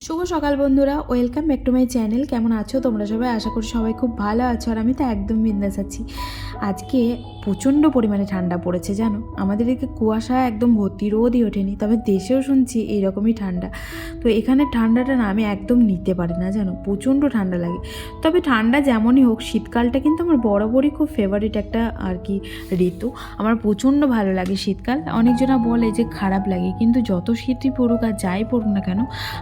শুভ সকাল বন্ধুরা, welcome back to my channel. কেমন আছো তোমরা সবাই? আশা করি সবাই খুব ভালো আছো, আর আমি তো একদম বিন্দাস আছি। আজকে প্রচণ্ড পরিমাণে ঠান্ডা পড়েছে জানো। আমাদের এদিকে কুয়াশা একদম ভর্তি, রোদই ওঠেনি, তবে দেশেও শুনছি এইরকমই ঠান্ডা। তো এখানে ঠান্ডাটা না আমি একদম নিতে পারি না জানো, প্রচণ্ড ঠান্ডা লাগে। তবে ঠান্ডা যেমনই হোক, শীতকালটা কিন্তু আমার বরাবরই খুব ফেভারিট একটা আর কি ঋতু। আমার প্রচণ্ড ভালো লাগে শীতকাল। অনেকজনা বলে যে খারাপ লাগে, কিন্তু যত শীতই পড়ুক আর যাই পড়ুক না কেন,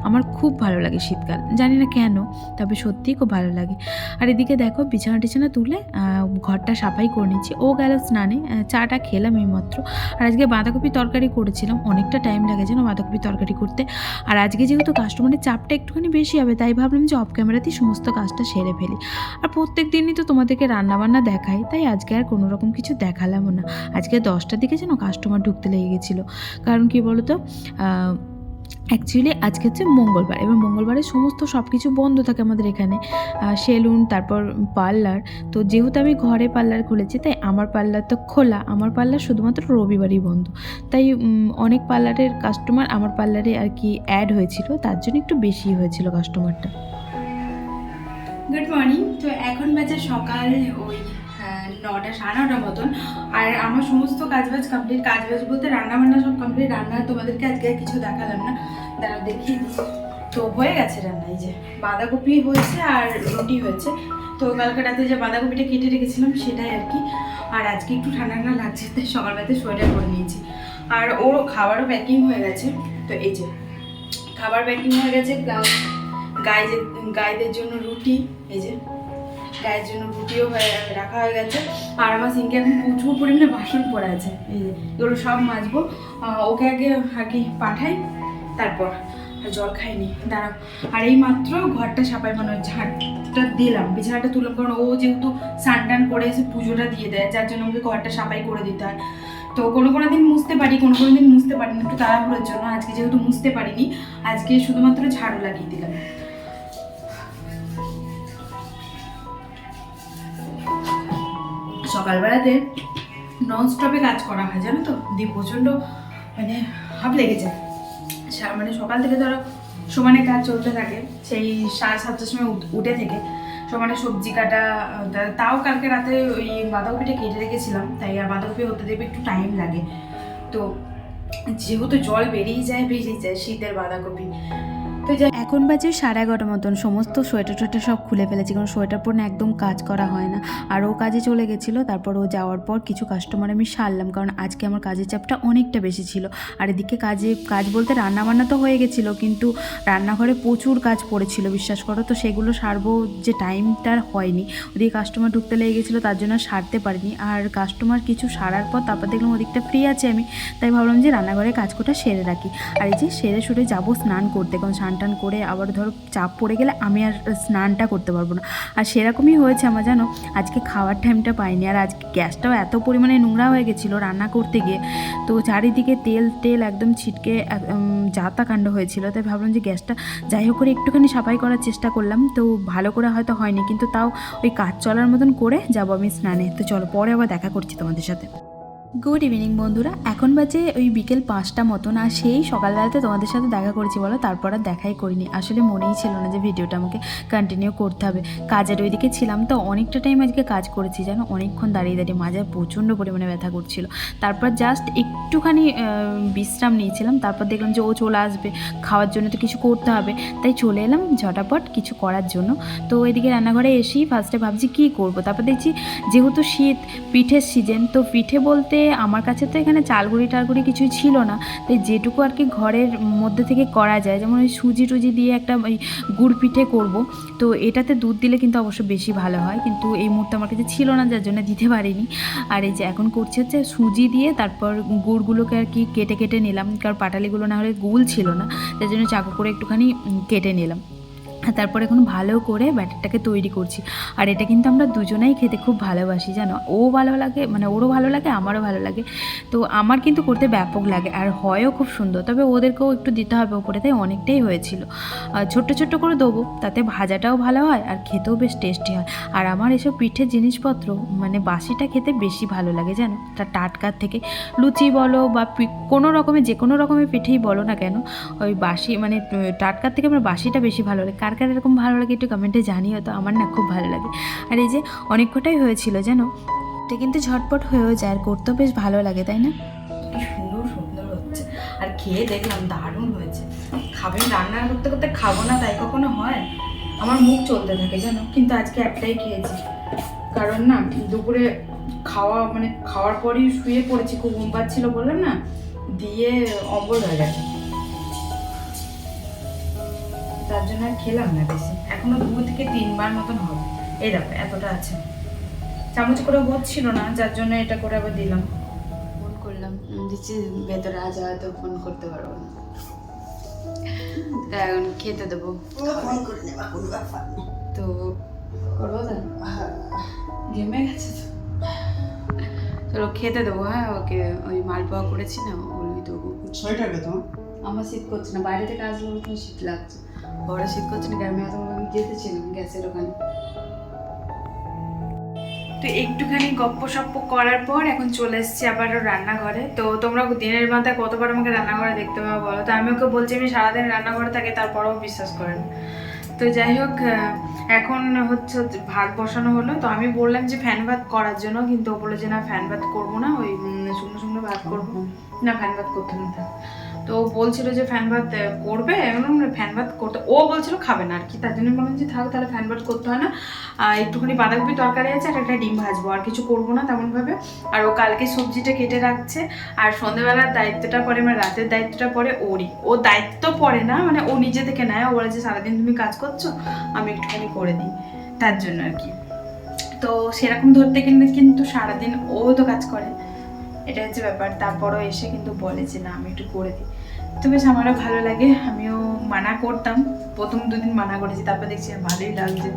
আমার খুব ভালো লাগে শীতকাল। জানি না কেন, তবে সত্যিই খুব ভালো লাগে। আর এদিকে দেখো বিছানা টিছানা তুলে ঘরটা সাফাই করে নিচ্ছি। ও গেল স্নানে, চাটা খেলাম এইমাত্র। আর আজকে বাঁধাকপি তরকারি করেছিলাম, অনেকটা টাইম লাগে যেন বাঁধাকপি তরকারি করতে। আর আজকে যেহেতু কাস্টমারের চাপটা একটুখানি বেশি হবে, তাই ভাবলাম যে অফ ক্যামেরাতেই সমস্ত কাজটা সেরে ফেলি। আর প্রত্যেক দিনই তো তোমাদেরকে রান্নাবান্না দেখাই, তাই আজকে আর কোনো রকম কিছু দেখালামও না। আজকে 10টার দিকে যেন কাস্টমার ঢুকতে লেগে গেছিলো। কারণ কি বলো তো, অ্যাকচুয়ালি আজকে হচ্ছে মঙ্গলবার। এবার মঙ্গলবারে সমস্ত সব কিছু বন্ধ থাকে আমাদের এখানে, সেলুন, তারপর পার্লার। তো যেহেতু আমি ঘরে পার্লার খুলেছি, তাই আমার পার্লার তো খোলা। আমার পার্লার শুধুমাত্র রবিবারই বন্ধ। তাই অনেক পার্লারের কাস্টমার আমার পার্লারে আর কি অ্যাড হয়েছিল, তার জন্য একটু বেশি হয়েছিল কাস্টমারটা। Good morning. তো এখন বাজে সকাল ওই 9টা, 9:30 মতন। আর আমার সমস্ত কাজবাজ কমপ্লিট। কাজবাজ বলতে রান্নাবান্না সব কমপ্লিট। রান্না তোমাদেরকে আজকে কিছু দেখালাম না, দাঁড়াও দেখিয়ে দিই। তো হয়ে গেছে রান্না, এই যে বাঁধাকপি হয়েছে আর রুটি হয়েছে। তো কালকে রাতে যে বাঁধাকপিটা কেটে রেখেছিলাম সেটাই আর কি। আর আজকে একটু ঠান্ডা ঠান্ডা লাগছে, তাই সকালবেলাতে সোয়েটার করে নিয়েছি। আর ওর খাবারও প্যাকিং হয়ে গেছে। তো এই যে খাবার প্যাকিং হয়ে গেছে, গাইদের জন্য রুটি, এই যে গায়ের জন্য রুটিও রাখা হয়ে গেছে। আর আমার সিঙ্কে এখন প্রচুর পরিমাণে বাসন পড়ে আছে, এই যে এগুলো সব মাজবো। ওকে আগে পাঠাই, তারপর জল খাইনি, দাঁড়াও। আর এই মাত্র ঘরটা সাপাই, মানে ঝাঁটটা দিলাম, বিছানাটা তুললাম। কারণ ও যেহেতু স্নান টান করে এসে পুজোটা দিয়ে দেয়, যার জন্য আমাকে ঘরটা সাপাই করে দিতে হয়। তো কোনো দিন মুছতে পারি, কোনো দিন মুছতে পারি না, একটু তাড়াহুড়োর জন্য। আজকে যেহেতু মুছতে পারিনি, আজকে শুধুমাত্র ঝাড়ু লাগিয়ে দিলাম। সকালবেলাতে ননস্টপে কাজ করা হয় জানো তো, দিয়ে প্রচণ্ড মানে হাঁপ লেগে যায়। মানে সকাল থেকে ধরো সমানে কাজ চলতে থাকে, সেই 7:30টার সময় উঠে থেকে সমানে সবজি কাটা। তাও কালকে রাতে ওই বাঁধাকপিটা কেটে রেখেছিলাম, তাই আর বাঁধাকপি হতে দেবে একটু টাইম লাগে। তো যেহেতু জল বেরিয়ে যায় শীতের বাঁধাকপি। তো এখন বাজে 11:30 মতন। সমস্ত সোয়েটার টোয়েটার সব খুলে ফেলেছি, কারণ সোয়েটার পরে একদম কাজ করা হয় না। আর ও কাজে চলে গেছিলো, তারপর ও যাওয়ার পর কিছু কাস্টমার আমি সারলাম, কারণ আজকে আমার কাজের চাপটা অনেকটা বেশি ছিল। আর এদিকে কাজ বলতে রান্নাবান্না তো হয়ে গেছিলো, কিন্তু রান্নাঘরে প্রচুর কাজ পড়েছিল, বিশ্বাস করো। তো সেগুলো সারবো যে টাইমটা হয়নি, ওদিকে কাস্টমার ঢুকতে লেগে গেছিলো, তার জন্য সারতে পারিনি। আর কাস্টমার কিছু সারার পর তারপর দেখলাম ওদিকটা ফ্রি আছে আমি, তাই ভাবলাম যে রান্নাঘরে কাজটা সেরে রাখি। আর এই যে সেরে সুরে যাবো স্নান করতে, কারণ স্নান টান করে আবার ধরো চাপ পড়ে গেলে আমি আর স্নানটা করতে পারবো না। আর সেরকমই হয়েছে আমার জানো, আজকে খাওয়ার টাইমটা পাইনি। আর আজকে গ্যাসটাও এত পরিমাণে নোংরা হয়ে গেছিলো রান্না করতে গিয়ে, তো চারিদিকে তেল একদম ছিটকে যাতা কাণ্ড হয়েছিল। তাই ভাবলাম যে গ্যাসটা যাই হোক করে একটুখানি সাফাই করার চেষ্টা করলাম, তো ভালো করে হয়তো হয়নি, কিন্তু তাও ওই কাজ চলার মতন করে যাবো আমি স্নানে। তো চলো পরে আবার দেখা করছি তোমাদের সাথে। গুড ইভিনিং বন্ধুরা, এখন বাজে ওই বিকেল 5টা মতন। আর সেই সকালবেলাতে তোমাদের সাথে দেখা করেছি বলো, তারপর আর দেখাই করিনি। আসলে মনেই ছিল না যে ভিডিওটা আমাকে কন্টিনিউ করতে হবে। কাজের ওইদিকে ছিলাম, তো অনেকটা টাইম আজকে কাজ করেছি জানো, অনেকক্ষণ দাঁড়িয়ে মাজায় প্রচণ্ড পরিমাণে ব্যথা করছিল। তারপর জাস্ট একটুখানি বিশ্রাম নিয়েছিলাম, তারপর দেখলাম যে ও চলে আসবে, খাওয়ার জন্য তো কিছু করতে হবে, তাই চলে এলাম ঝটাপট কিছু করার জন্য। তো এদিকে রান্নাঘরে এসেই ফার্স্টে ভাবছি কী করবো, তারপর দেখছি যেহেতু শীত, পিঠের সিজন। তো পিঠে বলতে আমার কাছে তো এখানে চালগুড়ি টালগুড়ি কিছুই ছিল না, তাই যেটুকু আর কি ঘরের মধ্যে থেকে করা যায়, যেমন ওই সুজি টুজি দিয়ে একটা ওই গুড় পিঠে করব। তো এটাতে দুধ দিলে কিন্তু অবশ্য বেশি ভালো হয়, কিন্তু এই মুহূর্তে আমার কাছে ছিল না, যার জন্য দিতে পারিনি। আর এই যে এখন করছে হচ্ছে সুজি দিয়ে, তারপর গুড়গুলোকে আর কি কেটে কেটে নিলাম, কারণ পাটালিগুলো না হলে গুল ছিল না, তার জন্য চাকু করে একটুখানি কেটে নিলাম। আর তারপর এখন ভালো করে ব্যাটারটাকে তৈরি করছি। আর এটা কিন্তু আমরা দুজনেই খেতে খুব ভালোবাসি জানো, ও ভালো লাগে মানে ওরও ভালো লাগে আমারও ভালো লাগে। তো আমার কিন্তু করতে ব্যাপক লাগে আর হয়ও খুব সুন্দর, তবে ওদেরকেও একটু দিতে হবে ওপরে, তাই অনেকটাই হয়েছিল। ছোট্ট ছোট্ট করে দেবো, তাতে ভাজাটাও ভালো হয় আর খেতেও বেশ টেস্টি হয়। আর আমার এসব পিঠের জিনিসপত্র মানে বাসিটা খেতে বেশি ভালো লাগে জানো, তা টাটকার থেকে। লুচি বলো বা কোনো রকমের যে কোনো রকমের পিঠেই বলো না কেন, ওই বাসি মানে টাটকার থেকে আমার বাসিটা বেশি ভালো লাগে। কার কার এরকম ভালো লাগে একটু কমেন্টে জানিও তো, আমার না খুব ভালো লাগে। আর এই যে অনেক কটাই হয়েছিল জানো, এটা কিন্তু ঝটপট হয়েও যায় আর করতেও বেশ ভালো লাগে, তাই না? কি সুন্দর সুন্দর হচ্ছে, আর খেয়ে দেখলাম দারুণ হয়েছে। খাবেন, রান্না করতে করতে খাবো না তাই কখনো হয়? আমার মুখ চলতে থাকে জানো, কিন্তু আজকে একটাই খেয়েছি, কারণ না দুপুরে খাওয়ার পরই শুয়ে পড়েছি, খুব ঘুম পাচ্ছিল বললাম না, দিয়ে অম্বল হয়ে গেছে, তার জন্য আর খেলাম না বেশি। এখনো 2 থেকে 3 বার মতন হবে। এই দেখো এতটা আছে, চামচ করে হচ্ছিল না, যার জন্য এটা করে আবার দিলাম। ফোন করলাম, দিচ্ছি ভেতরে আজ হয়তো ফোন করতে পারবো না, এখন খেতে দেবো। ফোন করে নেবা কোনো ব্যাপার তো করবো, ঘেমে গেছে তো, চলো খেতে দেবো। হ্যাঁ ওকে ওই মালপোয়া করেছি না, ওই দেবো। সোয়েটার তো আমার শীত করছে না, বাইরে থেকে আসলে ওখানে শীত লাগছে, ঘরে শীত করছে না, গ্রামে এত যেতেছিলাম গ্যাসের ওখানে। তো একটুখানি গপ্প সপ্প করার পর এখন চলে এসেছি আবারও রান্নাঘরে। তো তোমরা দিনের মাথায় কতবার আমাকে রান্নাঘরে দেখতে পাবো বলো? তো আমি ওকে বলছি আমি সারাদিন রান্নাঘরে থাকি, তারপরেও বিশ্বাস করে না। তো যাই হোক, এখন হচ্ছে ভাত বসানো হলো। তো আমি বললাম যে ফ্যান ভাত করার জন্য, কিন্তু ও বলে যে না ফ্যান ভাত করবো না, ওই শুকনো শুকনো ভাত করবো না, ফ্যান ভাত করতে না থাক। তো ও বলছিল যে ফ্যান ভাত করবে, এখন ফ্যান ভাত করতে ও বলছিল খাবে না আর কি, তার জন্য বললাম যে থাক তাহলে ফ্যান ভাত করতে হয় না, একটুখানি বাঁধাকপি তরকারি আছে আর একটা ডিম ভাজবো, আর কিছু করবো না তেমনভাবে। আর ও কালকে সবজিটা কেটে রাখছে, আর সন্ধ্যেবেলার দায়িত্বটা পরে মানে রাতের দায়িত্বটা পরে ওরই। ও দায়িত্ব পড়ে না মানে ও নিজে থেকে নেয়, ও বলে যে সারাদিন তুমি কাজ করছো আমি একটুখানি করে দিই, তার জন্য আর কি। তো সেরকম ধরতে গেলে কিন্তু সারাদিন ও তো কাজ করে, এটা হচ্ছে ব্যাপার। তারপরও এসে কিন্তু বলে যে না আমি একটু করে দিই, তো বেশ আমারও ভালো লাগে। আমিও মানা করতাম, প্রথম 2 দিন মানা করেছি, তারপর দেখছি ভালোই লাগছে।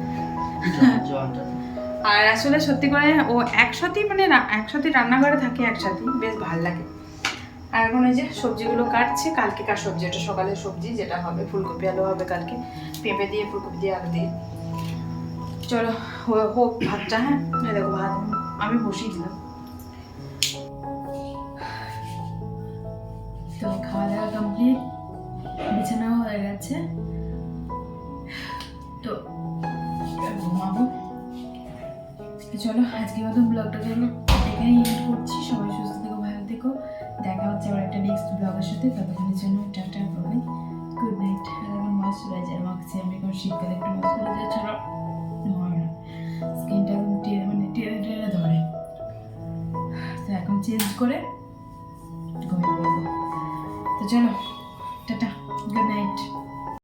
আর আসলে সত্যি করে ও একসাথেই মানে একসাথে রান্নাঘরে থাকে, একসাথেই বেশ ভালো লাগে। আর এখন এই যে সবজিগুলো কাটছে, কালকেকার সবজি, এটা সকালের সবজি যেটা হবে, ফুলকপি আলু হবে কালকে, পেঁপে দিয়ে ফুলকপি দিয়ে আলু দিয়ে। চলো হোক ভাতটা। হ্যাঁ দেখো ভাত আমি বসিয়ে দিলাম। তো খাওয়া দাওয়া কমপ্লিট, বিছানাও হয়ে গেছে, তো ঘুমাবো। চলো আজকের মতন ব্লগটাকে এখানেই এন্ড করছি। সবাই সুস্থ থেকো, ভালো থেকো, দেখা হচ্ছে আবার একটা নেক্সট ব্লগের সাথে। ততক্ষণের জন্য টাটা বাই, গুড নাইট। আর এখন ময়শ্চারাইজার যায় মাখছি আমি, এখন শীতকালে একটু ময়শ্চারাইজার ছাড়া হয় না, স্কিনটা একদম মানে টেনে টেনে ধরে। তো এখন চেঞ্জ করে ঘুমিয়ে পড়বো। তো চলো টাটা।